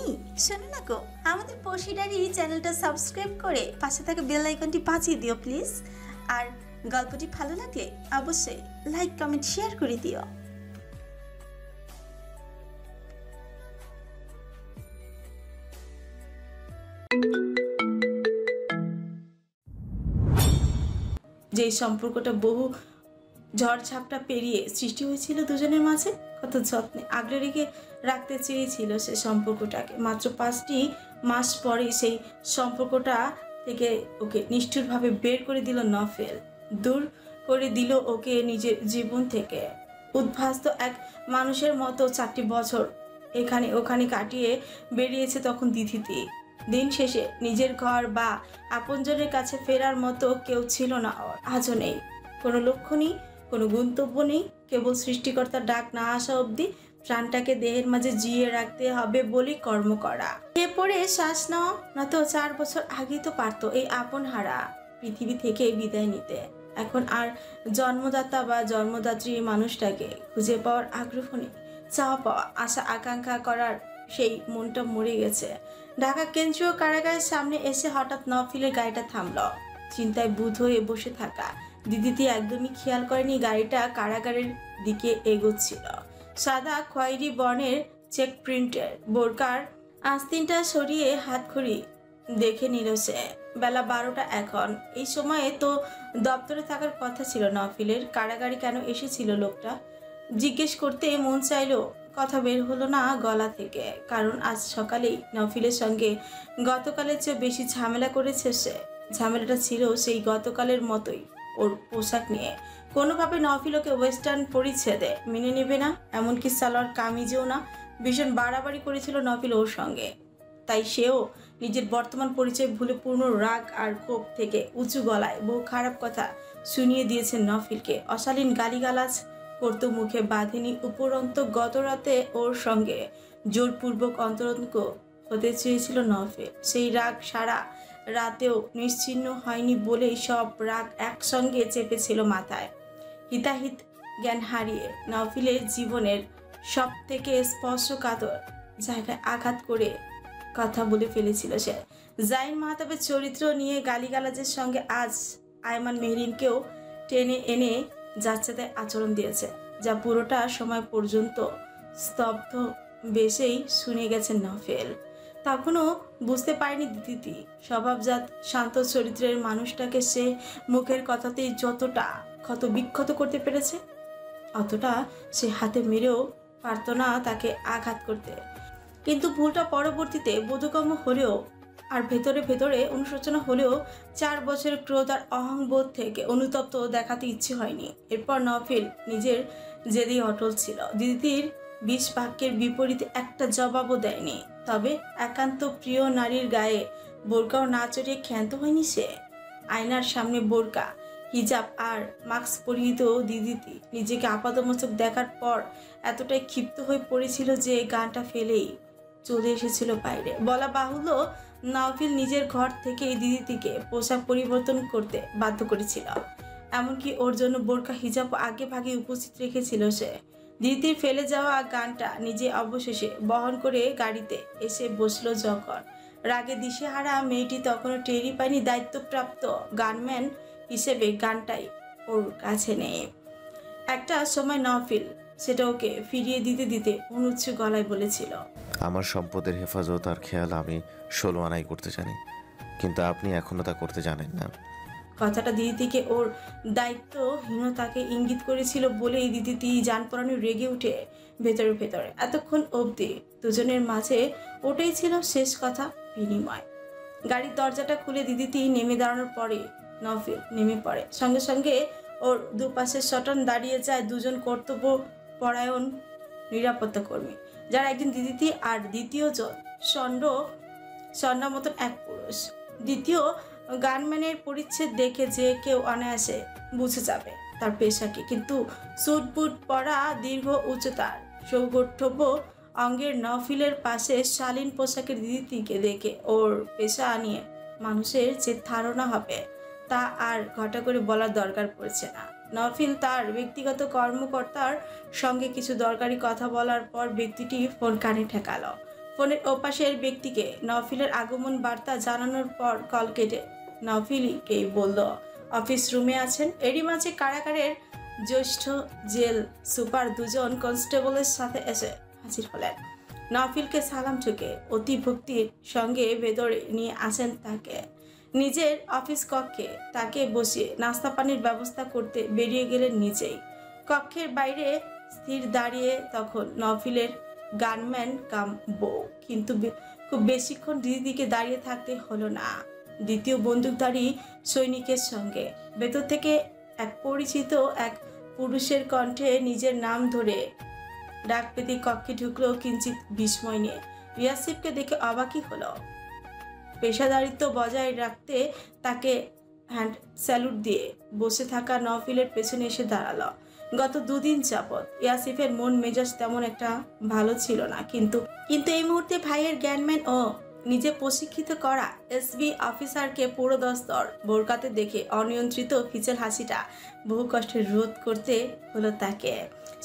এই শোনো না গো, আমাদের পশিডারি চ্যানেলটা সাবস্ক্রাইব করে পাশে থাকা বেল আইকনটি বাজিয়ে দিও প্লিজ। আর গল্পটি ভালো লাগলে অবশ্যই লাইক কমেন্ট শেয়ার করে দিও। যে সম্পর্কটা বহু ঝড়ঝাপটা পেরিয়ে সৃষ্টি হয়েছিল দুজনের মাঝে, কত যত্নে আগলে রেখে রাখতে চেয়েছিল সে সম্পর্কটাকে। মাত্র 5টি মাস পরে সেই সম্পর্কটা থেকে ওকে নিষ্ঠুরভাবে বের করে দিল নফেল, দূর করে দিল ওকে নিজের জীবন থেকে। উদ্ভাস্ত এক মানুষের মতো 4টি বছর এখানে ওখানে কাটিয়ে বেরিয়েছে তখন দিদিতি। দিন শেষে নিজের ঘর বা আপনজনের কাছে ফেরার মতো কেউ ছিল না ওর, আজও নেই। কোনো লক্ষ্য নেই, কোনো গন্তব্য নেই, কেবল সৃষ্টিকর্তার ডাক না আসা অবধি প্রাণটাকে দেহের মাঝে জিয়ে রাখতে হবে বলে কর্ম করা। এ পরে শ্বাস নেওয়া, নয়তো 4 বছর আগেই তো পারতো এই আপন হারা পৃথিবী থেকে বিদায় নিতে। এখন আর জন্মদাতা বা জন্মদাত্রী মানুষটাকে খুঁজে পাওয়ার আগ্রহ নেই, চাওয়া পাওয়া, আশা আকাঙ্ক্ষা করার সেই মনটা মরে গেছে। ঢাকা কেন্দ্রীয় কারাগারের সামনে এসে হঠাৎ নফিলের গাড়িটা থামল। চিন্তায় বুঁদ হয়ে বসে থাকা দিদিটি একদমই খেয়াল করেনি গাড়িটা কারাগারের দিকে এগোচ্ছিল। সাদা খয়েরি বর্ণের চেক প্রিন্টের বোরকার আস্তিনটা সরিয়ে হাতঘড়ি দেখে নিল সে। বেলা 12টা এখন। এই সময়ে তো দপ্তরে থাকার কথা ছিল নফিলের। কারাগারে কেন এসেছিল লোকটা? জিজ্ঞেস করতে মন চাইলো, কথা বের হলো না গলা থেকে। কারণ আজ সকালেই নফিলের সঙ্গে গতকালের চেয়ে বেশি ঝামেলা করেছে সে। ঝামেলাটা ছিল সেই গতকালের মতোই, ওর পোশাক নিয়ে। কোনোভাবে নফিল ওকে ওয়েস্টার্ন পরিচ্ছেদে মেনে নেবে না, এমনকি সালোয়ার কামিজেও না। ভীষণ বাড়াবাড়ি করেছিল নফিল ওর সঙ্গে। তাই সেও নিজের বর্তমান পরিচয় ভুলে পূর্ণ রাগ আর ক্ষোভ থেকে উঁচু গলায় বহু খারাপ কথা শুনিয়ে দিয়েছে নফিলকে। অশালীন গালিগালাজ করতো মুখে বাঁধেনি, উপরন্ত গত রাতে ওর সঙ্গে জোরপূর্বক অন্তরঙ্গ হতে চেয়েছিল নফিল। সেই রাগ সারা রাতেও নিশ্চিহ্ন হয়নি বলেই সব রাগ একসঙ্গে চেপেছিল মাথায়। হিতাহিত জ্ঞান হারিয়ে নফিলের জীবনের সব থেকে স্পর্শকাতর জায়গায় আঘাত করে কথা বলে ফেলেছিল সে। জাইন মাহতাবের চরিত্র নিয়ে গালিগালাজের সঙ্গে আজ আয়মান মেহরিনকেও টেনে এনে যাচ্ছেতাই আচরণ দিয়েছে, যা পুরোটা সময় পর্যন্ত স্তব্ধ বেশেই শুনে গেছেন নফেল। তখনও বুঝতে পারেনি দিদিটি স্বভাবজাত শান্ত চরিত্রের মানুষটাকে সে মুখের কথাতেই যতটা ক্ষত বিক্ষত করতে পেরেছে, অতটা সে হাতে মেরেও পারত না তাকে আঘাত করতে। কিন্তু ভুলটা পরবর্তীতে বোধগম্য হলেও আর ভেতরে ভেতরে অনুশোচনা হলেও 4 বছরের ক্রোধ আর অহংবোধ থেকে অনুতপ্ত দেখাতে ইচ্ছে হয়নি। এরপর নফিল নিজের জেদেই অটল ছিল। দিদির 20 বাক্যের বিপরীতে একটা জবাবও দেয়নি। তবে একান্ত প্রিয় নারীর গায়ে বোরকাও না চড়িয়ে ক্ষান্ত হয়নি সে। আয়নার সামনে বোরকা, হিজাব আর মাস্ক পরিহিত দিদিটি নিজেকে আপাতমস্তক দেখার পর এতটাই ক্ষিপ্ত হয়ে পড়েছিল যে গানটা ফেলেই চলে এসেছিল বাইরে। বলা বাহুল্য, নফিল নিজের ঘর থেকে দিদিটিকে পোশাক পরিবর্তন করতে বাধ্য করেছিল। এমনকি ওর জন্য বোরকা হিজাব আগে ভাগে উপস্থিত রেখেছিল সে। দিদির ফেলে যাওয়া গানটা নিজে অবশেষে বহন করে গাড়িতে এসে বসলো যখন। রাগে দিশেহারা মেয়েটি তখনও টেরই পায়নি দায়িত্বপ্রাপ্ত গানম্যান হিসেবে গানটাই ওর কাছে নেই। একটা সময় নফিল সেটা ওকে ফিরিয়ে দিতে দিতে অনুচ্ছ গলায় বলেছিল, আমার সম্পদের হেফাজত আর খেয়াল আমি 16 আনাই করতে জানি, কিন্তু আপনি এখনো তা করতে জানেন না। কথাটা দিদিকে ওর দায়িত্বহীনতাকে ইঙ্গিত করেছিল বলেই দিদিটি জান পরানো রেগে উঠে ভেতরে ভেতরে। এতক্ষণ অবধি দুজনের মাঝে ওটাই ছিল শেষ কথা বিনিময়। গাড়ির দরজাটা খুলে দিদিটি নেমে দাঁড়ানোর পরে নফিল নেমে পড়ে। সঙ্গে সঙ্গে ওর দুপাশে সটান দাঁড়িয়ে যায় দুজন কর্তব্য পরায়ণ নিরাপত্তা কর্মী, যারা একজন দিদিটি আর দ্বিতীয়জন ষণ্ড মতন এক পুরুষ। দ্বিতীয় গানম্যানের পরিচ্ছেদ দেখে যে কেউ অনায়াসে বুঝে যাবে তার পেশাকে, কিন্তু স্যুট বুট পরা, দীর্ঘ উচ্চতার সৌগঠ্যব অঙ্গের নফিলের পাশে শালীন পোশাকের দিদিটিকে দেখে ওর পেশা নিয়ে মানুষের যে ধারণা হবে তা আর ঘটা করে বলার দরকার পড়ছে না। নফিল তার ব্যক্তিগত কর্মকর্তার সঙ্গে কিছু দরকারি কথা বলার পর ব্যক্তিটি ফোন কানে ঠেকালো। ফোনের ওপাশের ব্যক্তিকে নওফিলের আগমন বার্তা জানানোর পর কল কেটে নওফিলকেই বলল অফিস রুমে আছেন। এরই মাঝে কারাগারের জ্যেষ্ঠ জেল সুপার দুজন কনস্টেবলের সাথে এসে হাজির হলেন। নওফিলকে সালাম ঠুকে অতি ভক্তির সঙ্গে ভেতরে নিয়ে আসেন তাকে নিজের অফিস কক্ষে। তাকে বসিয়ে নাস্তা পানির ব্যবস্থা করতে বেরিয়ে গেলেন নিজেই। কক্ষের বাইরে স্থির দাঁড়িয়ে তখন নওফিলের গানম্যান কাম বউ, কিন্তু খুব বেশিক্ষণ দিদিকে দাঁড়িয়ে থাকতে হলো না। দ্বিতীয় বন্দুকধারী সৈনিকের সঙ্গে ভেতর থেকে এক পরিচিত এক পুরুষের কণ্ঠে নিজের নাম ধরে ডাক পেতে কক্ষে ঢুকলো কিঞ্চিত বিস্ময় নিয়ে। ইয়াসিফকে দেখে অবাকই হলো। পেশাদারিত্ব বজায় রাখতে তাকে হ্যান্ড স্যালুট দিয়ে বসে থাকা নওফিলের পেছনে এসে দাঁড়ালো। গত দুদিন যাবৎ ইয়াসিফের মন মেজাজ তেমন একটা ভালো ছিল না, কিন্তু এই মুহূর্তে ভাইয়ের জ্ঞানম্যান ও নিজে প্রশিক্ষিত করা এসবি অফিসারকে পুরো দস্তর বোরকাতে দেখে অনিয়ন্ত্রিত ফিচেল হাসিটা বহু কষ্টে রোধ করতে হলো তাকে।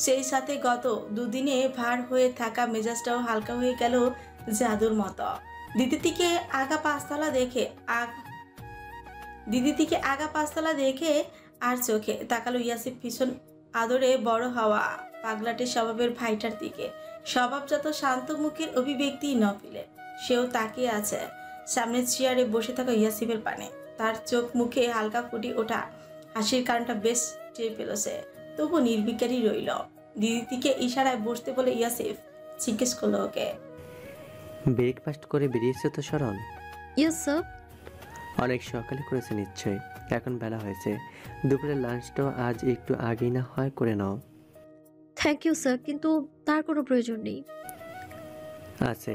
সেই সাথে গত দুদিনে ভার হয়ে থাকা মেজাজটাও হালকা হয়ে গেল জাদুর মতো। দিদিটিকে আগা পাঁচতলা দেখে আর চোখে তাকালো ইয়াসিফ ভীষণ আদরে বড় হওয়া পাগলাটে স্বভাবের ভাইটার দিকে। স্বভাবজাত শান্ত মুখের অভিব্যক্তি নওফিলের। সেও তাকিয়ে আছে সামনের চেয়ারে বসে থাকা ইয়াসিফের পানে। তার চোখ মুখে হালকা ফুটে ওঠা হাসির কারণটা বেশ টের পেল সে, তবু নির্বিকারই রইল। দিদিটিকে ইশারায় বসতে বলে ইয়াসিফ জিজ্ঞেস করলো ওকে, ব্রেকফাস্ট করে বেরিয়েছে তো শরণ? Yes sir. অনেক সকালে করেছে নিশ্চয়ই, এখন বেলা হয়েছে। দুপুরের লাঞ্চটাও আজ একটু আগেই না হয় করে নাও। থ্যাংক ইউ স্যার, কিন্তু তার কোনো প্রয়োজন নেই। আছে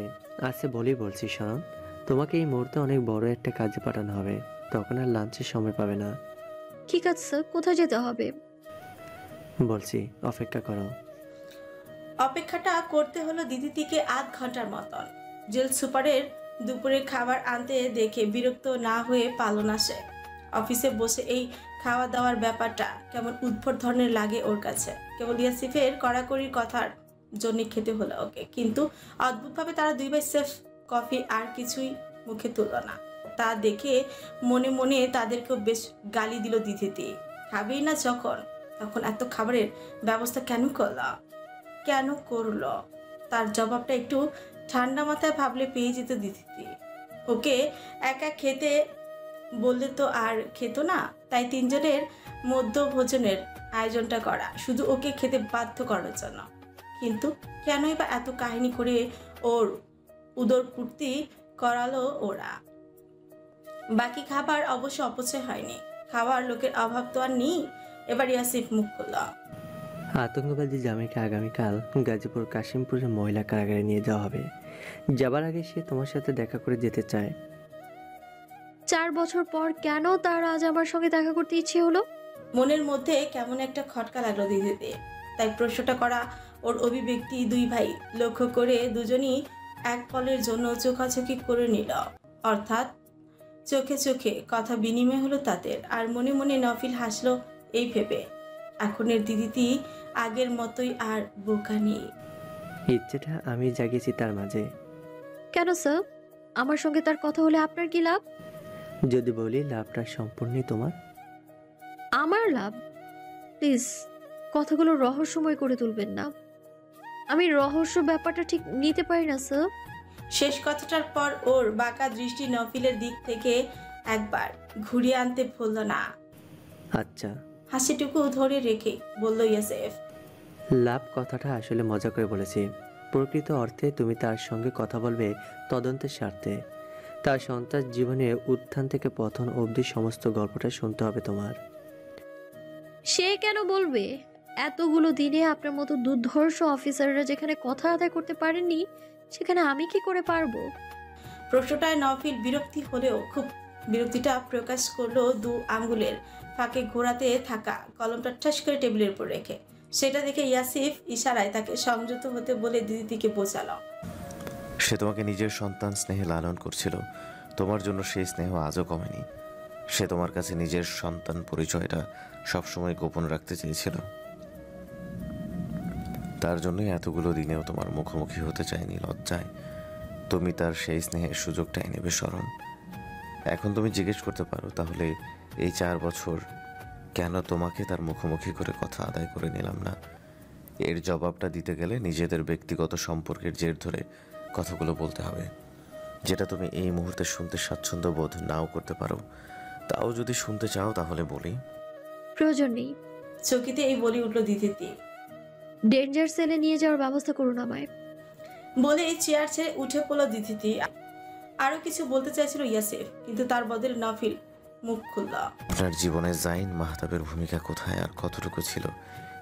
আছে বলেই বলছি শরণ, তোমাকে এই মুহূর্তে অনেক বড় একটা কাজে পাঠানো হবে, তখন আর লাঞ্চের সময় পাবে না। ঠিক আছে স্যার, কোথায় যেতে হবে? বলছি অপেক্ষা করো। অপেক্ষাটা করতে হলো দিদিটিকে আধ ঘন্টার মতন। জেল সুপারের দুপুরে খাবার আনতে দেখে বিরক্ত না হয়ে পালন আসে। অফিসে বসে এই খাওয়া দাওয়ার ব্যাপারটা কেমন উদ্ভট ধরনের লাগে ওর কাছে। কেবল ইয়াসিফের কড়াকড়ির কথার জন্য খেতে হলো ওকে, কিন্তু অদ্ভুতভাবে তারা দুই ভাই সেফ কফি আর কিছুই মুখে তুলল না। তা দেখে মনে মনে তাদেরকেও বেশ গালি দিল দিদিটি। খাবেই না যখন, তখন এত খাবারের ব্যবস্থা কেন করলো? তার জবাবটা একটু ঠান্ডা মাথায় ভাবলে পেয়ে যেত দিদিটি। ওকে একা খেতে বললে তো আর খেত না, তাই তিনজনের মধ্যভোজনের আয়োজনটা করা শুধু ওকে খেতে বাধ্য করার জন্য। কিন্তু কেনই বা এত কাহিনী করে ওর উদরপূর্তি করালো ওরা? বাকি খাবার অবশ্য অপচয় হয়নি, খাওয়ার লোকের অভাব তো আর নেই। এবার ইয়াসিফ মুখ খুলল, আতঙ্কবাদী জামাইকে আগামীকাল গাজীপুর কাশিমপুরের মহিলা কারাগারে নিয়ে যাওয়া হবে। যাবার আগে সে তোমার সাথে দেখা করে যেতে চায়। 4 বছর পর কেন তার আজ আমার সঙ্গে দেখা করতে ইচ্ছে হলো? মনের মধ্যে কেমন একটা খটকা লাগলো দিদিতে। তাই প্রশ্নটা করা ওর অভিব্যক্তি দুই ভাই লক্ষ্য করে দুজনই এক পলের জন্য চোখাচোখি করে নিল। অর্থাৎ চোখে চোখে কথা বিনিময় হলো তাদের। আর মনে মনে নফিল হাসলো এই ভেবে, এখনের দিদিটি আগের মতোই আর বোকা নেই। ইচ্ছেটা আমি জাগিয়েছি তার মাঝে। কেন স্যার? আমার সঙ্গে তার কথা হলে আপনার কি লাভ? যদি বলি লাভটা সম্পূর্ণই তোমার। আমার লাভ? প্লিজ কথাগুলো রহস্যময় করে তুলবেন না। আমি রহস্য ব্যাপারটা ঠিক নিতে পারি না স্যার। শেষ কথাটার পর ওর বাঁকা দৃষ্টি নফিলের দিক থেকে একবার ঘুরিয়ে আনতে ভুলল না। আচ্ছা। হাসিটুকু ধরে রেখে বলল ইয়াসিফ, লাভ কথাটা আসলে মজা করে বলেছি। প্রকৃত অর্থে তুমি তার সঙ্গে কথা বলবে তদন্তের স্বার্থে। তার সন্তান জীবনে উত্থান থেকে পতন অবধি সমস্ত গল্পটা শুনতে হবে তোমার। সে কেন বলবে? এতগুলো দিনে আপনার মতো দুর্ধর্ষ অফিসাররা যেখানে কথা আদায় করতে পারেননি, সেখানে আমি কি করে পারবো? প্রশ্নটায় নফিল বিরক্তি হলেও খুব বিরক্তিটা প্রকাশ করলো দু আঙ্গুলের ফাঁকে ঘোরাতে থাকা কলমটা ঠাস করে টেবিলের উপর রেখে। সেটা দেখে ইয়াসিফ ইশারায় তাকে সংযত হতে বলে দিদিকে বোঝালো, সে তোমাকে নিজের সন্তান স্নেহে লালন করছিল, তোমার জন্য সেই স্নেহ আজও কমেনি। সে তোমার কাছে নিজের সন্তান পরিচয়টা সবসময় গোপন রাখতে চেয়েছিল। তার জন্যই এতগুলো দিনেও তোমার মুখোমুখি হতে চায়নি লজ্জায়। তুমি তার সেই স্নেহের সুযোগটাই নেবে শরণ। এখন তুমি জিজ্ঞেস করতে পারো, তাহলে এই 4 বছর কেন তোমাকে তার মুখোমুখি করে কথা আদায় করে নিলাম না? এর জবাবটা দিতে গেলে নিজেদের ব্যক্তিগত সম্পর্কের জের ধরে কথাগুলো বলতে হবে, যেটা তুমি এই মুহূর্তে শুনতে স্বাচ্ছন্দ্য বোধ নাও করতে পারো। তাও যদি শুনতে চাও তাহলে বলি। প্রয়োজন নেই। চকিতে এই বলে উঠল দিদিতি। ডেঞ্জার সেলে নিয়ে যাওয়ার ব্যবস্থা করুন আমায়। বলে চেয়ার ছেড়ে উঠে পড়ল দিদিতি। আরো কিছু বলতে চাইছিল ইয়াসিফ, কিন্তু তার বদলে নাফিল মুখ খুলল। আপনার জীবনে জাইন মাহতাবের ভূমিকা কোথায় আর কতটুকু ছিল,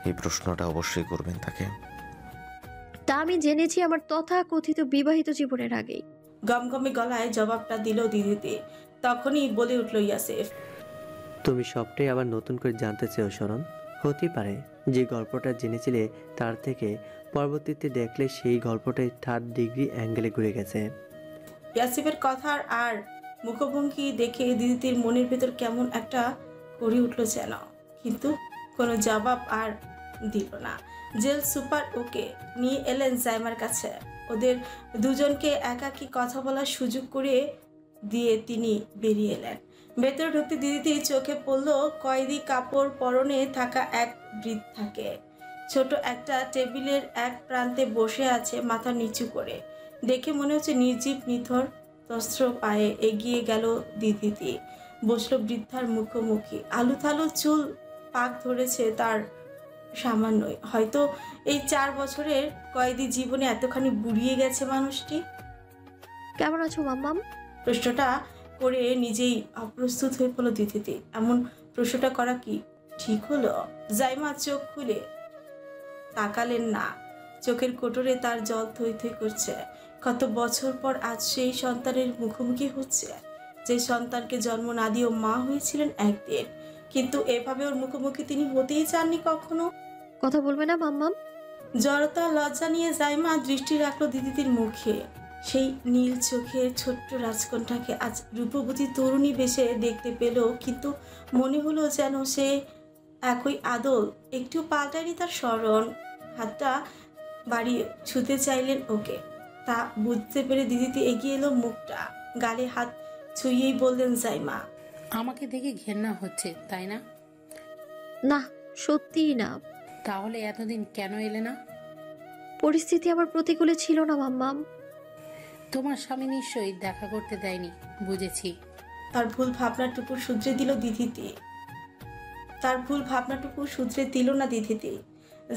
এই প্রশ্নটা অবশ্যই করবেন তাকে। তা আমি জেনেছি আমার তথাকথিত বিবাহিত জীবনের আগেই। গমগমে গলায় জবাবটা দিল দিদিতি। তখনই বলে উঠল ইয়াসিফ। তুমি সবটাই আবার নতুন করে জানতে চেও শরণ? হতেই পারে যে গল্পটা জেনেছিলে তার থেকে পরবর্তীতে দেখলে সেই গল্পটাই 3rd ডিগ্রি অ্যাঙ্গেলে ঘুরে গেছে। ইয়াসিফের কথার আর মুখভঙ্গি দেখে দিদিতির মনের ভেতর কেমন একটা করে উঠল যেন, কিন্তু কোনো জবাব আর দিল না। জেল সুপার ওকে নিয়ে এলেন জাইমার কাছে। ওদের দুজনকে একাকী কথা বলার সুযোগ করে দিয়ে তিনি বেরিয়ে এলেন। ভেতরে ঢুকতে দিদিতি চোখে পড়ল কয়েদি কাপড় পরনে থাকা এক বৃদ্ধাকে। ছোট একটা টেবিলের এক প্রান্তে বসে আছে মাথা নিচু করে। দেখে মনে হচ্ছে নির্জীব নিথর। তস্ত্র পায়ে এগিয়ে গেল দিদিতি, বসলো বৃদ্ধার মুখোমুখি। আলুথালু চুল পাক ধরেছে তার সামান্যই। হয়তো এই 4 বছরের কয়েদি জীবনে এতখানি বুড়িয়ে গেছে মানুষটি। কেমন আছো মাম্মাম? প্রশ্নটা করে নিজেই অপ্রস্তুত হয়ে পড়ল দিদিতি। এমন প্রশ্নটা করা কি ঠিক হলো? জাইমা চোখ খুলে তাকালেন না। চোখের কোটরে তার জল থই থই করছে। কত বছর পর আজ সেই সন্তানের মুখোমুখি হচ্ছে, যে সন্তানকে জন্ম না দিয়েও মা হয়েছিলেন একদিন, কিন্তু এভাবে ওর মুখোমুখি তিনি হতেই চাননি কখনো। কথা বলবে না মাম্মাম? জড়তা লজ্জা নিয়ে জাইমা দৃষ্টি রাখলো দিদিতির মুখে। সেই নীল চোখের ছোট্ট রাজকন্যাকে আজ রূপবতী তরুণী বেশে দেখতে পেল, কিন্তু মনে হলো যেন সে একই আদল। একটু পাল্টায়নি তার স্মরণ। হাতটা বাড়িয়ে ছুতে চাইলেন ওকে। তা বুঝতে পেরে দিদিতি এগিয়ে এলো, মুখটা গালে হাত ছুঁয়েই বললেন জাইমা, আমাকে দেখে ঘেন্না হচ্ছে তাই না? না, সত্যিই না। তাহলে এতদিন কেন এলে না? পরিস্থিতি আমার প্রতিকূলে ছিল না মাম্মাম। তোমার স্বামী নিশ্চয়ই দেখা করতে দেয়নি। বুঝেছি। তার ভুল ভাবনাটুকু শুধরে দিল দিদিতি। তার ভুল ভাবনাটুকু শুধরে দিল না দিদিতি।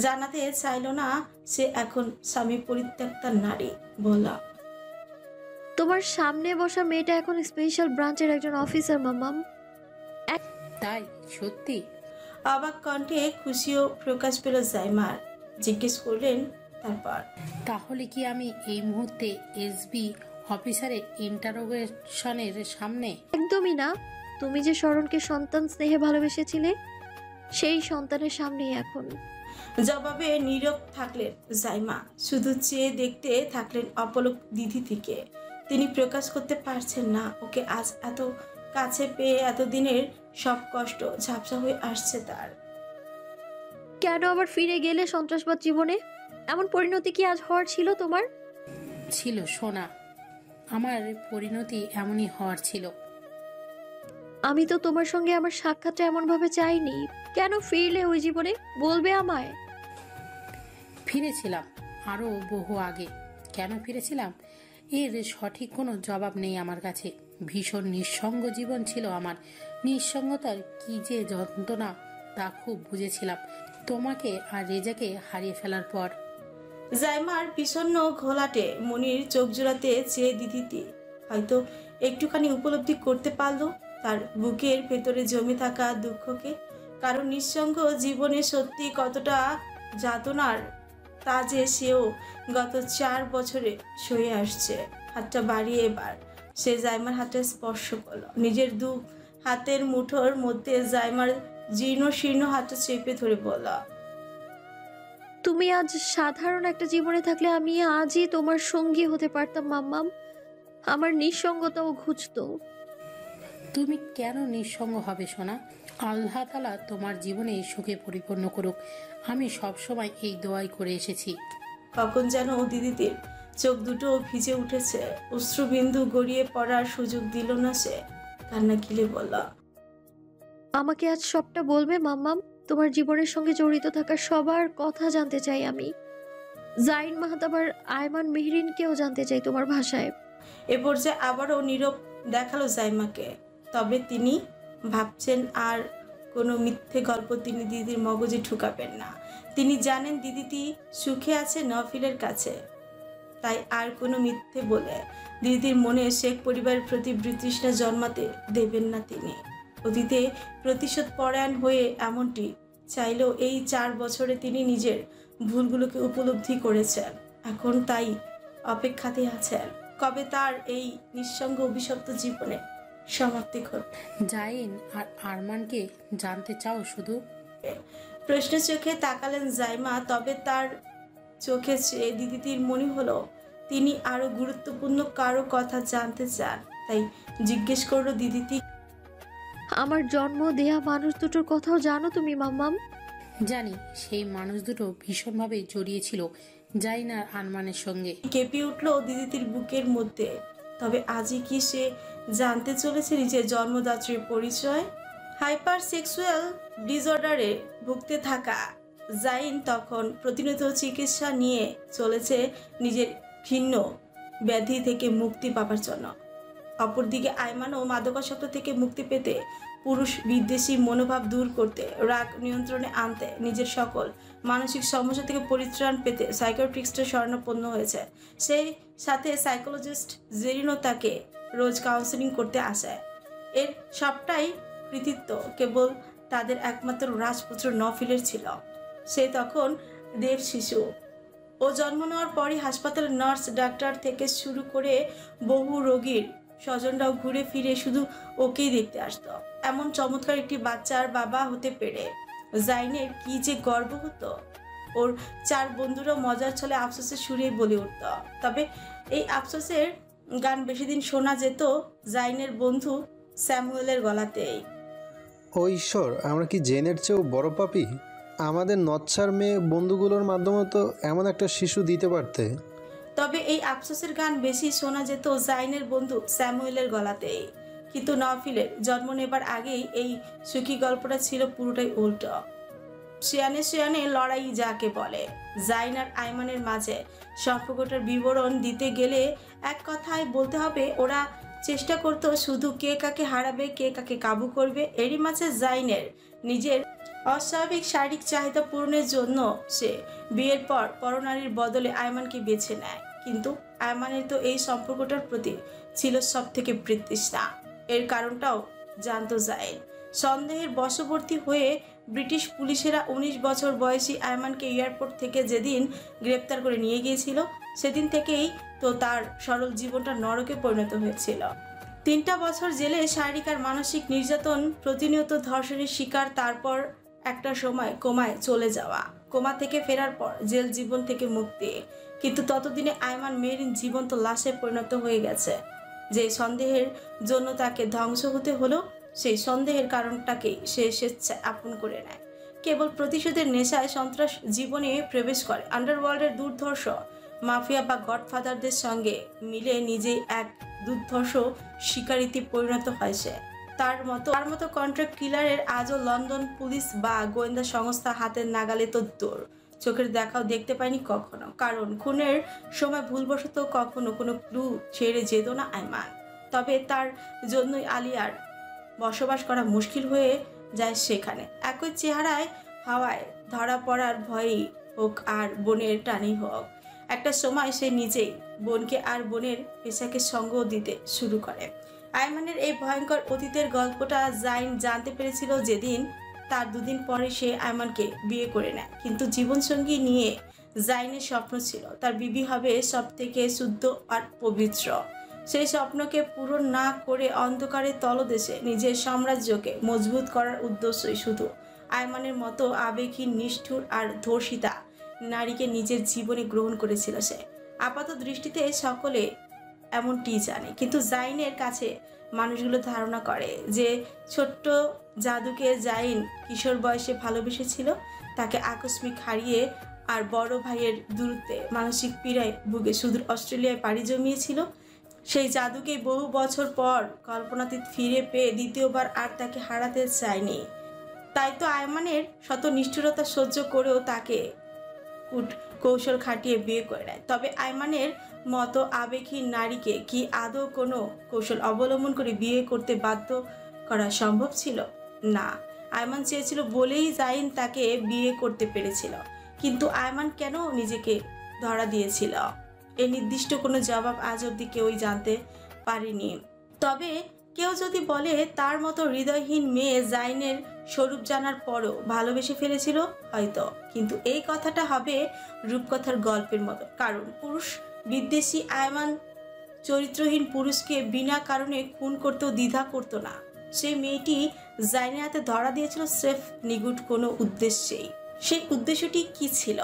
জানাতে চাইল না সে এখন স্বামী পরিত্যক্তা নারী। বলা, তোমার সামনে বসা মেয়েটা এখন স্পেশাল ব্রাঞ্চের একজন অফিসার মাম্মাম। তাই? সত্যি? অবাক কণ্ঠে খুশিও প্রকাশ পেল জাইমার। জিজ্ঞেস করলেন তারপর, তাহলে কি আমি এই মুহূর্তে এসবি অফিসারের ইন্টারোগেশনের সামনে? একদমই না। তুমি যে শরণকে সন্তান স্নেহে ভালোবেসেছিলে, সেই সন্তানের সামনেই এখন। জবাবে নীরব থাকলেন জাইমা। শুধু চেয়ে দেখতে থাকলেন অপলক দিদিতিকে। তিনি প্রকাশ করতে পারছেন না ওকে আজ এত কাছে পেয়ে এতদিনের সব কষ্ট ঝাপসা হয়ে আসছে তার। কেন আবার ফিরে গেলে সন্ত্রাসবাদ জীবনে? এমন পরিণতি কি আজ হওয়ার ছিল তোমার? ছিল সোনা, আমার পরিণতি এমনই হওয়ার ছিল। আমি তো তোমার সঙ্গে আমার সাক্ষাৎটা এমন ভাবে চাইনি। কেন ফিরলে ওই জীবনে? বলবে আমায়। ফিরেছিলাম আরো বহু আগে। কেন ফিরেছিলাম এর সঠিক কোনো জবাব নেই আমার কাছে। ভীষণ নিঃসঙ্গ জীবন ছিল আমার। নিঃসঙ্গতার কি যে যন্ত্রণা তা খুব বুঝেছিলাম তোমাকে আর রেজাকে হারিয়ে ফেলার পর। জাইমার বিষণ্ণ ঘোলাটে মনির চোখ জোড়াতে চেয়ে দিদিতি হয়তো একটুখানি উপলব্ধি করতে পারলো তার বুকের ভেতরে জমে থাকা দুঃখকে। কারণ নিঃসঙ্গ জীবনে সত্যি কতটা যাতনার তা যে সেও গত 4 বছরে সয়ে আসছে। হাতটা বাড়িয়ে এবার সে জাইমার হাতে স্পর্শ করলো। নিজের হাতের মুঠোর মধ্যে জাইমার জীর্ণ শীর্ণ হাতটা চেপে ধরে বলল, তুমি আজ সাধারণ একটা জীবনে থাকলে আমি আজই তোমার সঙ্গী হতে পারতাম মাম্মাম। আমার নিঃসঙ্গতাও ঘুচতো। তুমি কেন নিঃসঙ্গ হবে সোনা? আল্লাহ তাআলা তোমার জীবনে সুখে পরিপূর্ণ করুক। আমি সবসময় এই দোয়াই করে এসেছি। কখন যেন দিদিদের চোখ দুটো ভিজে উঠেছে, অশ্রুবিন্দু গড়িয়ে পড়ার সুযোগ দিল না সে। কান্না গিলে বলল, আমাকে আজ সবটা বলবে মাম্মাম? তোমার জীবনের সঙ্গে জড়িত থাকা সবার কথা জানতে চাই আমি। জাইন মাহতাব আর আয়মান মেহরিনকেও জানতে চাই তোমার ভাষায়। এ পর্যায়ে আবারও নীরব দেখালো জাইমাকে। তবে তিনি ভাবছেন আর কোনো মিথ্যে গল্প তিনি দিদির মগজে ঢুকাবেন না। তিনি জানেন দিদিটি সুখে আছে নফিলের কাছে, তাই আর কোনো মিথ্যে বলে দিদির মনে শেখ পরিবারের প্রতি বিতৃষ্ণা জন্মাতে দেবেন না তিনি। অতীতে প্রতিশোধ পরায়ণ হয়ে এমনটি চাইলেও এই 4 বছরে তিনি নিজের ভুলগুলোকে উপলব্ধি করেছেন। এখন তাই অপেক্ষাতে আছেন কবে তার এই নিঃসঙ্গ অভিশপ্ত জীবনে সমাপ্তি ঘটবে। জাইন আর আরমানকে জানতে চাও শুধু? প্রশ্ন চোখে তাকালেন জাইমা। তবে তার চোখে চেয়ে দিদিটির মনে হলো তিনি আরো গুরুত্বপূর্ণ কারো কথা জানতে চান। তাই জিজ্ঞেস করলো, দিদিটি আমার জন্ম দেয়া মানুষ দুটোর কথাও জানো তুমি মাম্মাম? জানি, সেই মানুষ দুটো ভীষণভাবে জড়িয়েছিল জাইন আর আরমানের সঙ্গে। কেঁপে উঠলো দিদিটির বুকের মধ্যে। তবে আজই কি সে জানতে চলেছে নিজের জন্মদাত্রীর পরিচয়? হাইপার সেক্সুয়াল ডিসঅর্ডারে ভুগতে থাকা জাইন তখন প্রতিনিয়ত চিকিৎসা নিয়ে চলেছে নিজের ভিন্ন ব্যাধি থেকে মুক্তি পাবার জন্য। অপরদিকে আয়মানও মাদকাসক্ত থেকে মুক্তি পেতে, পুরুষ বিদ্বেষী মনোভাব দূর করতে, রাগ নিয়ন্ত্রণে আনতে, নিজের সকল মানসিক সমস্যা থেকে পরিত্রাণ পেতে সাইকিয়াট্রিস্টের শরণাপন্ন হয়েছে। সেই সাথে সাইকোলজিস্ট জেরিনও তাকে রোজ কাউন্সেলিং করতে আসে। এর সবটাই কৃতিত্ব কেবল তাদের একমাত্র রাজপুত্র নফিলের ছিল। সে তখন দেব শিশু। ও জন্ম নেওয়ার পরই হাসপাতালের নার্স, ডাক্তার থেকে শুরু করে বহু রোগীর স্বজনরাও ঘুরে ফিরে শুধু ওকেই দেখতে আসতো। এমন চমৎকার একটি বাচ্চার বাবা হতে পেরে জাইনের কি যে গর্ব হতো। ওর 4 বন্ধুরা মজার ছলে আফসোসের সুরে বলে উঠত। তবে এই আফসোসের গান বেশি দিন শোনা যেত জাইনের বন্ধু স্যামুয়েলের গলাতেই। ও ঈশ্বর, আমরা কি জেনের চেয়েও বড় পাপী? আমাদের নচ্ছার মেয়ে বন্ধুগুলোর মাধ্যমে তো এমন একটা শিশু দিতে পারতে। তবে এই আফসোসের গান বেশি শোনা যেত জাইনের বন্ধু স্যামুয়েলের গলাতেই। কিন্তু নফিলের জন্ম নেবার আগেই এই সুখী গল্পটা ছিল পুরোটাই উল্টো। শিয়ানে শিয়ানে লড়াই যাকে বলে। জাইন আর আয়মানের মাঝে সম্পর্কটার বিবরণ দিতে গেলে এক কথায় বলতে হবে, ওরা চেষ্টা করতো শুধু কে কাকে হারাবে, কে কাকে কাবু করবে। এরই মাঝে জাইনের নিজের অস্বাভাবিক শারীরিক চাহিদা পূরণের জন্য সে বিয়ের পর পরনারীর বদলে আয়মানকে বেছে নেয়। কিন্তু আয়মানের তো এই সম্পর্কটার প্রতি ছিল সব থেকে বিতৃষ্ণা। এর কারণটাও জানতো জাইন। সন্দেহের বশবর্তী হয়ে ব্রিটিশ পুলিশেরা 19 বছর বয়সী আয়মানকে এয়ারপোর্ট থেকে যেদিন গ্রেপ্তার করে নিয়ে গিয়েছিল, সেদিন থেকেই তো তার সরল জীবনটা নরকে পরিণত হয়েছিল। 3টা বছর জেলে শারীরিক আর মানসিক নির্যাতন, প্রতিনিয়ত ধর্ষণের শিকার, তারপর একটা সময় কোমায় চলে যাওয়া, কোমা থেকে ফেরার পর জেল জীবন থেকে মুক্তি। কিন্তু ততদিনে আয়মান মেহরিন জীবন্ত লাশে পরিণত হয়ে গেছে। যে সন্দেহের জন্য তাকে ধ্বংস হতে হলো, সেই সন্দেহের কারণটাকেই সে স্বেচ্ছায় আপন করে নেয়। কেবল প্রতিশোধের নেশায় সন্ত্রাস জীবনে প্রবেশ করে। আন্ডারওয়ার্ল্ডের দুর্ধর্ষ মাফিয়া বা গডফাদারদের সঙ্গে মিলে নিজেই এক দুর্ধর্ষ শিকারীতে পরিণত হয় সে। তার মতো কন্ট্রাক্ট কিলারের আজও লন্ডন পুলিশ বা গোয়েন্দা সংস্থা হাতের নাগালে তো দূর, চোখের দেখাও দেখতে পায়নি কখনো। কারণ খুনের সময় ভুলবশত কখনো কোনো ক্লু ছেড়ে যেত না আয়মান। তবে তার জন্যই আলিয়ার বসবাস করা মুশকিল হয়ে যায় সেখানে। একই চেহারায় হাওয়ায় ধরা পড়ার ভয়েই হোক আর বোনের টানেই হোক, একটা সময় সে নিজেই বোনকে আর বোনের পেশাকে সঙ্গ দিতে শুরু করে। আয়মানের এই ভয়ঙ্কর অতীতের গল্পটা জাইন জানতে পেরেছিল যেদিন তার 2 দিন পরে সে আয়মানকে বিয়ে করে নেয়। কিন্তু জীবনসঙ্গী নিয়ে জাইনের স্বপ্ন ছিল তার বিবি হবে সব থেকে শুদ্ধ আর পবিত্র। সেই স্বপ্নকে পূরণ না করে অন্ধকারের তলদেশে নিজের সাম্রাজ্যকে মজবুত করার উদ্দেশ্যই শুধু আয়মানের মতো আবেগহীন, নিষ্ঠুর আর ধর্ষিতা নারীকে নিজের জীবনে গ্রহণ করেছিল সে। আপাত দৃষ্টিতে সকলে এমনটি জানে, কিন্তু জাইনের কাছে মানুষগুলো ধারণা করে যে ছোট্ট জাদুকে জাইন কিশোর বয়সে ভালোবেসেছিল। তাকে আকস্মিক হারিয়ে আর বড় ভাইয়ের দূরত্বে মানসিক পীড়ায় ভুগে সুদূর অস্ট্রেলিয়ায় পাড়ি জমিয়েছিল, সেই জাদুকে বহু বছর পর কল্পনাতীত ফিরে পেয়ে দ্বিতীয়বার আর তাকে হারাতে চায়নি। তাই তো আয়মানের শত নিষ্ঠুরতা সহ্য করেও তাকে কৌশল খাটিয়ে বিয়ে করে নেয়। তবে আয়মানের মতো আবেগহীন নারীকে কি আদৌ কোনো কৌশল অবলম্বন করে বিয়ে করতে বাধ্য করা সম্ভব ছিল? না। আয়মান চেয়েছিল বলেই জাইন তাকে বিয়ে করতে পেরেছিল। কিন্তু আয়মান কেন নিজেকে ধরা দিয়েছিল, এ নির্দিষ্ট কোনো জবাব আজ অবধি কেউই জানতে পারেনি। তবে কেউ যদি বলে তার মতো হৃদয়হীন মেয়ে জাইনের স্বরূপ জানার পরও ভালোবেসে ফেলেছিল, হয়তো। কিন্তু এই কথাটা হবে রূপকথার গল্পের মতো, কারণ পুরুষ বিদ্বেষী আয়মান চরিত্রহীন পুরুষকে বিনা কারণে খুন করতেও দ্বিধা করতো না। সেই মেয়েটি জাইনের হাতে ধরা দিয়েছিল স্রেফ নিগুড় কোনো উদ্দেশ্যেই। সেই উদ্দেশ্যটি কি ছিল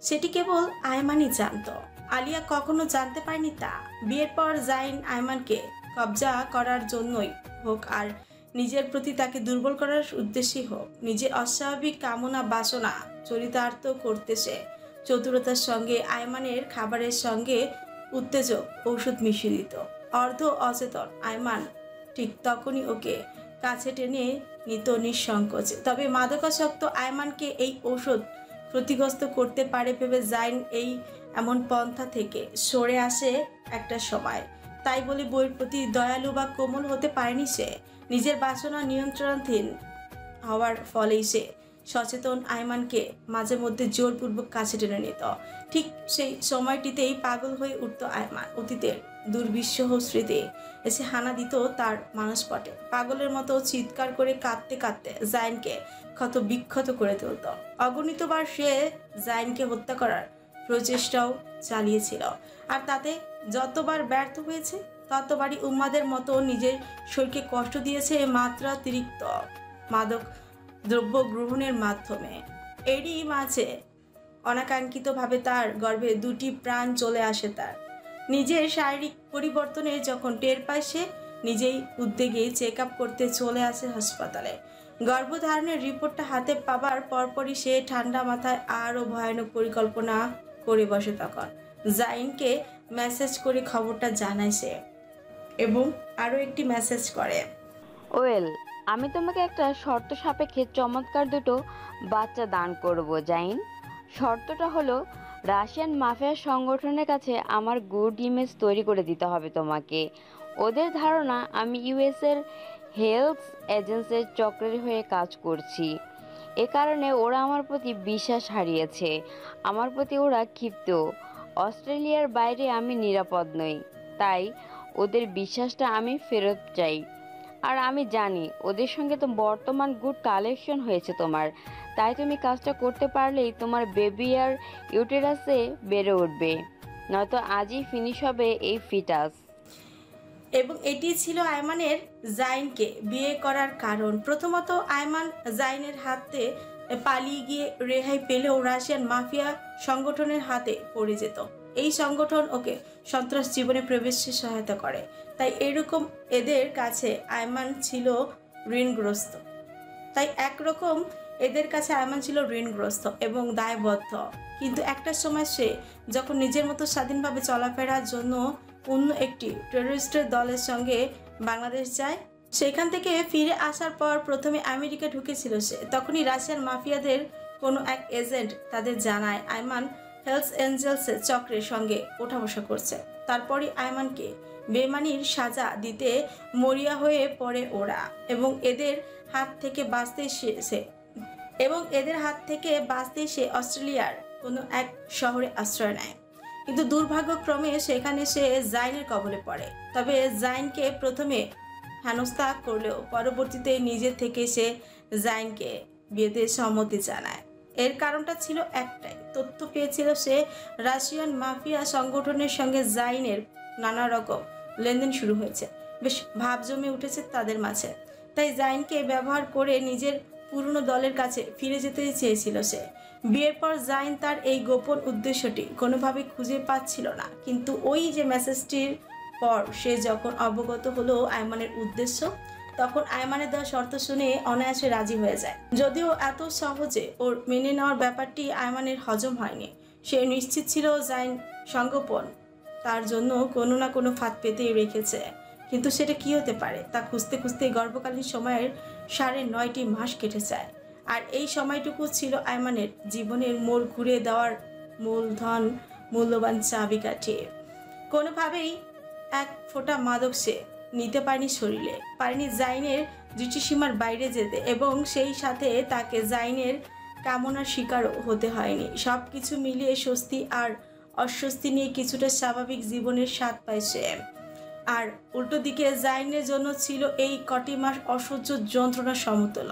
সেটি কেবল আয়মানই জানত। আলিয়া কখনো জানতে পারেনি তা। বিয়ের পর জাইন আয়মানকে কবজা করার জন্যই হোক আর নিজের প্রতি তাকে দুর্বল করার উদ্দেশ্যেই হোক, নিজের অস্বাভাবিক কামনা বাসনা চরিতার্থ করতে সে চতুরতার সঙ্গে আয়মানের খাবারের সঙ্গে উত্তেজক ঔষধ মিশিয়ে দিত। অর্ধ অচেতন আয়মান ঠিক তখনই ওকে কাছে টেনে নিত নিঃসংকোচে। তবে মাদকাসক্ত আয়মানকে এই ঔষধ ক্ষতিগ্রস্ত করতে পারে ভেবে জাইন এই এমন পন্থা থেকে সরে আসে একটা সময়। তাই বলে বইয়ের প্রতি দয়ালু বা কোমল হতে পারেনি সে। নিজের বাসনা নিয়ন্ত্রণাধীন হওয়ার ফলেই সে সচেতন আয়মানকে মাঝে মধ্যে জোরপূর্বক কাছে টেনে নিত। ঠিক সেই সময়টিতেই পাগল হয়ে উঠত আয়মান। অতীতের দুর্বিষহ স্মৃতি এসে হানা দিত তার মানসপটে। পাগলের মতো চিৎকার করে কাঁদতে কাঁদতে জাইনকে ক্ষত বিক্ষত করে তুলত। অগণিতবার সে জাইনকে হত্যা করার প্রচেষ্টাও চালিয়েছিল, আর তাতে যতবার ব্যর্থ হয়েছে ততবারই উম্মাদের মতো নিজের শরীরকে কষ্ট দিয়েছে মাত্রাতিরিক্ত মাদক দ্রব্য গ্রহণের মাধ্যমে। এরই মাঝে অনাকাঙ্ক্ষিতভাবে তার গর্ভে দুটি প্রাণ চলে আসে। তার নিজের শারীরিক পরিবর্তনে যখন টের পায় সে নিজেই উদ্যোগে চেক আপ করতে চলে আসে হাসপাতালে। গর্ভধারণের রিপোর্টটা হাতে পাবার পরপরই সে ঠান্ডা মাথায় আরও ভয়ানক পরিকল্পনা করে বসে। তখন জাইনকে মেসেজ করে খবরটা জানায় সে, এবং আরও একটি মেসেজ করে, ওয়েল, আমি তোমাকে একটা শর্ত সাপেক্ষে চমৎকার দুটো বাচ্চা দান করব জাইন। শর্তটা হলো রাশিয়ান মাফিয়া সংগঠনের কাছে আমার গুড ইমেজ তৈরি করে দিতে হবে তোমাকে। ওদের ধারণা আমি ইউএসের হেলথ এজেন্সির চক্রের হয়ে কাজ করছি। এ কারণে ওরা আমার প্রতি বিশ্বাস হারিয়েছে, আমার প্রতি ওরা ক্ষিপ্ত। অস্ট্রেলিয়ার বাইরে আমি নিরাপদ নই, তাই ওদের বিশ্বাসটা আমি ফেরত চাই। আর আমি জানি ওদের সঙ্গে তো বর্তমান গুড কালেকশন হয়েছে তোমার, তাই তুমি কাজটা করতে পারলেই তোমার বেবি আর ইউটেরাসে বেড়ে উঠবে, নয়তো আজই ফিনিশ হবে এই ফিটাস। এবং এটি ছিল আয়মানের জাইনকে বিয়ে করার কারণ। প্রথমত আয়মান জাইনের হাতে পালিয়ে গিয়ে রেহাই পেলেও রাশিয়ান মাফিয়া সংগঠনের হাতে পড়ে যেত। এই সংগঠন ওকে সন্ত্রাস জীবনে প্রবেশে সহায়তা করে, তাই এরকম এদের কাছে আয়মান ছিল ঋণগ্রস্ত। এবং দায়বদ্ধ। কিন্তু একটা সময় সে যখন নিজের মতো স্বাধীনভাবে চলাফেরার জন্য অন্য একটি টেররিস্টের দলের সঙ্গে বাংলাদেশ যায়, সেখান থেকে ফিরে আসার পর প্রথমে আমেরিকা ঢুকেছিল সে, তখনই রাশিয়ান মাফিয়াদের কোনো এক এজেন্ট তাদের জানায় আয়মান হেলস এঞ্জেলসের চক্রের সঙ্গে ওঠা বসা করছে। তারপরই আয়মানকে বেমানির সাজা দিতে মরিয়া হয়ে পড়ে ওরা, এবং এদের হাত থেকে বাঁচতে সে অস্ট্রেলিয়ার কোনো এক শহরে আশ্রয় নেয়। কিন্তু দুর্ভাগ্যক্রমে সেখানে সে জাইনের কবলে পড়ে। তবে জাইনকে প্রথমে হেনস্থা করলেও পরবর্তীতে নিজে থেকে সে জাইনকে বিয়েতে সম্মতি জানায়। এর কারণটা ছিল একটাই, তথ্য পেয়েছিল সে রাশিয়ান মাফিয়া সংগঠনের সঙ্গে জাইনের নানা রকম লেনদেন শুরু হয়েছে, বেশ ভাব জমে উঠেছে তাদের মাঝে। তাই জাইনকে ব্যবহার করে নিজের পুরনো দলের কাছে ফিরে যেতে চেয়েছিল সে। বিয়ের পর জাইন তার এই গোপন উদ্দেশ্যটি কোনোভাবে খুঁজে পাচ্ছিল না, কিন্তু ওই যে মেসেজটির পর সে যখন অবগত হলো আয়মানের উদ্দেশ্য, তখন আয়মানের দেওয়া শর্ত শুনে অনায়াসে রাজি হয়ে যায়। যদিও এত সহজে ওর মেনে নেওয়ার ব্যাপারটি আয়মানের হজম হয়নি। সে নিশ্চিত ছিল জাইন সঙ্গোপন তার জন্য কোনো না কোনো ফাঁদ পেতেই রেখেছে, কিন্তু সেটা কি হতে পারে তা খুঁজতে খুঁজতে গর্ভকালীন সময়ের 9.5 মাস কেটে যায়। আর এই সময়টুকু ছিল আয়মানের জীবনের মোড় ঘুরিয়ে দেওয়ার মূলধন, মূল্যবান চাবিকাঠি। কোনোভাবেই এক ফোঁটা মাদক সে নিতে পারেনি শরীরে, পারেনি জাইনের দৃষ্টিসীমার বাইরে যেতে, এবং সেই সাথে তাকে জাইনের কামনার শিকারও হতে হয়নি। সব কিছু মিলিয়ে স্বস্তি আর অস্বস্তি নিয়ে কিছুটা স্বাভাবিক জীবনের স্বাদ পায় সে। আর উল্টো দিকে জাইনের জন্য ছিল এই কটি মাস অসহ্য যন্ত্রণা সমতুল্য।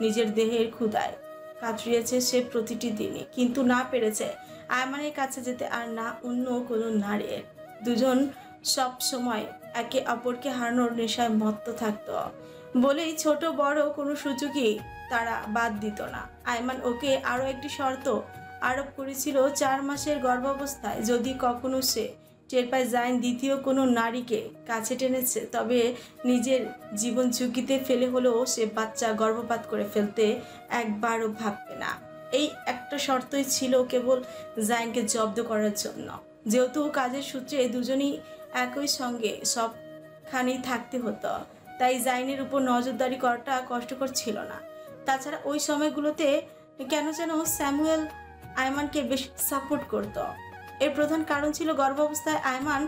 নিজের দেহের ক্ষুধায় কাতরিয়েছে সে প্রতিটি দিনই, কিন্তু না পেরেছে আয়মানের কাছে যেতে আর না অন্য কোনো নারীর। দুজন সব সময় একে অপরকে হারানোর নেশায় মত্ত থাকত বলেই ছোট বড় কোনো সুযোগই তারা বাদ দিত না। আয়মান ওকে আরও একটি শর্ত আরোপ করেছিল, 4 মাসের গর্ভাবস্থায় যদি কখনো সে টের পায় জাইন দ্বিতীয় কোনো নারীকে কাছে টেনেছে, তবে নিজের জীবন ঝুঁকিতে ফেলে হলেও সে বাচ্চা গর্ভপাত করে ফেলতে একবারও ভাববে না। এই একটা শর্তই ছিল কেবল জাইনকে জব্দ করার জন্য। যেহেতু কাজের সূত্রে দুজনই একই সঙ্গে সবখানেই থাকতে হতো, তাই জাইনের উপর নজরদারি করাটা কষ্টকর ছিল না। তাছাড়া ওই সময়গুলোতে কেন যেন স্যামুয়েল আয়মানকে বেশ সাপোর্ট করত। এর প্রধান কারণ ছিল গর্ভাবস্থায় আয়মান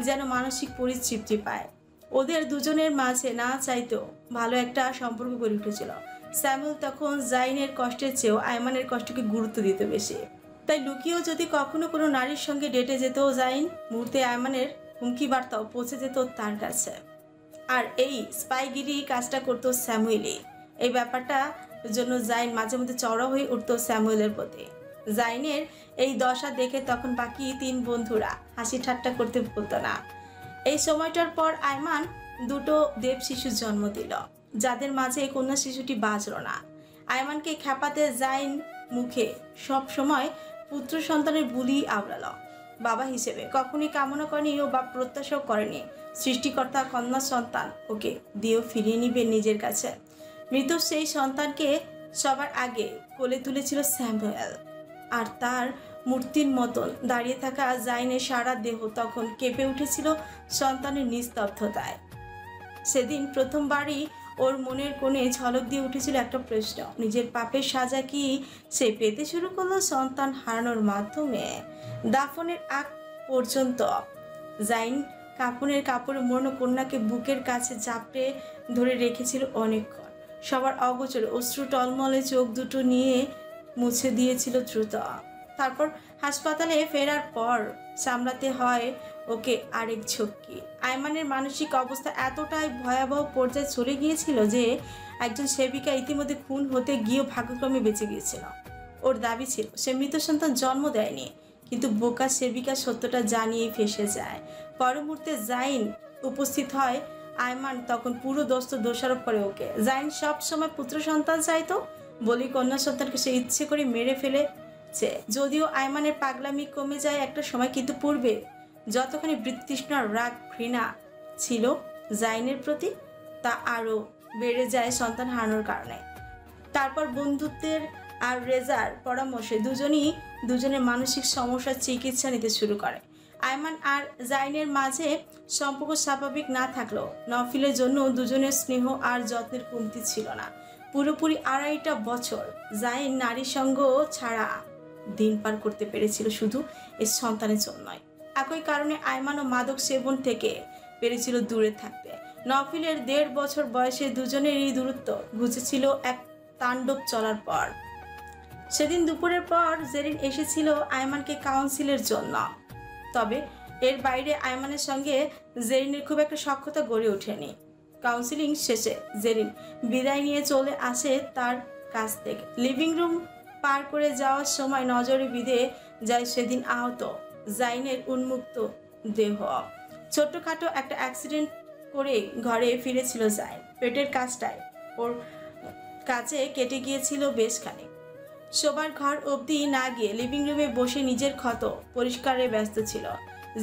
যেন মানসিক পরিতৃপ্তি পায়। ওদের দুজনের মাঝে না চাইতেও ভালো একটা সম্পর্ক গড়ে উঠেছিল। স্যামুয়েল তখন জাইনের কষ্টের চেয়েও আয়মানের কষ্টকে গুরুত্ব দিত বেশি, তাই লুকিয়েও যদি কখনো কোনো নারীর সঙ্গে ডেটে যেত জাইন, মুহূর্তে আয়মানের হুমকি বার্তাও পৌঁছে যেত তার কাছে। আর এই স্পাইগিরি কাজটা করতো স্যামুয়েলই। এই ব্যাপারটার জন্য জাইন মাঝে মধ্যে চড়া হয়ে উঠতো স্যামুয়েলের প্রতি। জাইনের এই দশা দেখে তখন বাকি 3 বন্ধুরা হাসি ঠাট্টা করতে ভুলত না। এই সময়টার পর আয়মান 2টো দেব শিশুর জন্ম দিল, যাদের মাঝে কন্যা শিশুটি বাঁচল না। আয়মানকে খেপাতে জাইন মুখে সব সময় পুত্র সন্তানের বুলি আওড়াল। বাবা হিসেবে কখনই কামনা করেনি ও বা প্রত্যাশাও করেনি সৃষ্টিকর্তা কন্যা সন্তান ওকে দিয়েও ফিরিয়ে নিবে নিজের কাছে। মৃত সেই সন্তানকে সবার আগে কোলে তুলেছিল স্যামুয়েল, আর তার মূর্তির মতন দাঁড়িয়ে থাকা জাইনের সারা দেহ তখন কেঁপে উঠেছিল সন্তানের নিস্তব্ধতায়। সেদিন প্রথমবারই ওর মনের কোণে ঝলক দিয়ে উঠেছিল একটা প্রশ্ন, নিজের পাপের সাজা কি সে পেতে শুরু করলো সন্তান হারানোর মাধ্যমে? দাফনের আগ পর্যন্ত জাইন কাপড়ের মোড়ানো কন্যাকে বুকের কাছে চাপড়ে ধরে রেখেছিল অনেকক্ষণ। সবার অগোচরে অশ্রু টলমলে চোখ দুটো নিয়ে মুছে দিয়েছিল দ্রুত। তারপর হাসপাতালে ফেরার পর সামলাতে হয় ওকে আরেক ঝক্কি। আয়মানের মানসিক অবস্থা এতটাই ভয়াবহ পর্যায়ে চলে গিয়েছিল যে একজন সেবিকা ইতিমধ্যে খুন হতে গিয়েও ভাগ্যক্রমে বেঁচে গিয়েছিল। ওর দাবি ছিল সে মৃত সন্তান জন্ম দেয়নি, কিন্তু বোকা সেবিকা সত্যটা জানিয়েই ফেঁসে যায়। পর মুহূর্তে জাইন উপস্থিত হয়। আয়মান তখন পুরো দোষারোপ করে ওকে। জাইন সব সময় পুত্র সন্তান চাইতো বলি কন্যা সন্তানকে সে ইচ্ছে করে মেরে ফেলেছে। যদিও আয়মানের পাগলামি কমে যায় একটা সময়, কিন্তু পূর্বে যতখানি বৃত্তৃষ্ণার রাগ ঘৃণা ছিল জাইনের প্রতি, তা আরও বেড়ে যায় সন্তান হারানোর কারণে। তারপর বন্ধুত্বের আর রেজার পরামর্শে দুজনের মানসিক সমস্যার চিকিৎসা নিতে শুরু করে। আয়মান আর জাইনের মাঝে সম্পর্ক স্বাভাবিক না থাকলেও নফিলের জন্য দুজনের স্নেহ আর যত্নের কমতি ছিল না। পুরোপুরি 2.5 বছর জাইন নারীর সঙ্গ ছাড়া দিন পার করতে পেরেছিল শুধু এই সন্তানের জন্যই। একই কারণে আয়মানও মাদক সেবন থেকে পেরেছিল দূরে থাকতে। নফিলের 1.5 বছর বয়সে দুজনের এই দূরত্ব ঘুচেছিল এক তাণ্ডব চলার পর। সেদিন দুপুরের পর জেরিন এসেছিল আয়মানকে কাউন্সিলের জন্য। তবে এর বাইরে আয়মানের সঙ্গে জেরিনের খুব একটা সখ্যতা গড়ে ওঠেনি। কাউন্সিলিং শেষে জেরিন বিদায় নিয়ে চলে আসে তার কাছ থেকে। লিভিং রুম পার করে যাওয়ার সময় নজরে বিঁধে যায় সেদিন আহত জাইনের উন্মুক্ত দেহ। ছোট্টখাটো একটা অ্যাক্সিডেন্ট করে ঘরে ফিরেছিল জাইন। পেটের কাজটায় ওর কাছে কেটে গিয়েছিল বেশ খানিক। শোবার ঘর অবধি না গিয়ে লিভিং রুমে বসে নিজের ক্ষত পরিষ্কারে ব্যস্ত ছিল।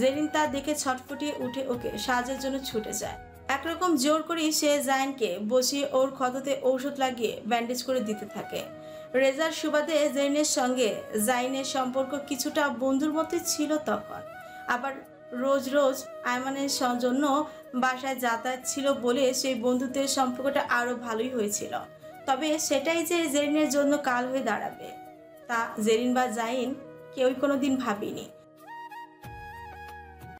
জেরিন তা দেখে ছটফটিয়ে উঠে ওকে সাহায্যের জন্য ছুটে যায়। একরকম জোর করে সে জাইনকে বসিয়ে ওর ক্ষততে ঔষধ লাগিয়ে ব্যান্ডেজ করে দিতে থাকে। রেজার সুবাদে জেরিনের সঙ্গে জাইনের সম্পর্ক কিছুটা বন্ধুর মতোই ছিল তখন। আবার রোজ রোজ আয়মানের জন্য বাসায় যাতায়াত ছিল বলে সেই বন্ধুত্বের সম্পর্কটা আরও ভালোই হয়েছিল। তবে সেটাই যে জেরিনের জন্য কাল হয়ে দাঁড়াবে তা জেরিন বা জাইন কেউই কোনো দিন ভাবেনি।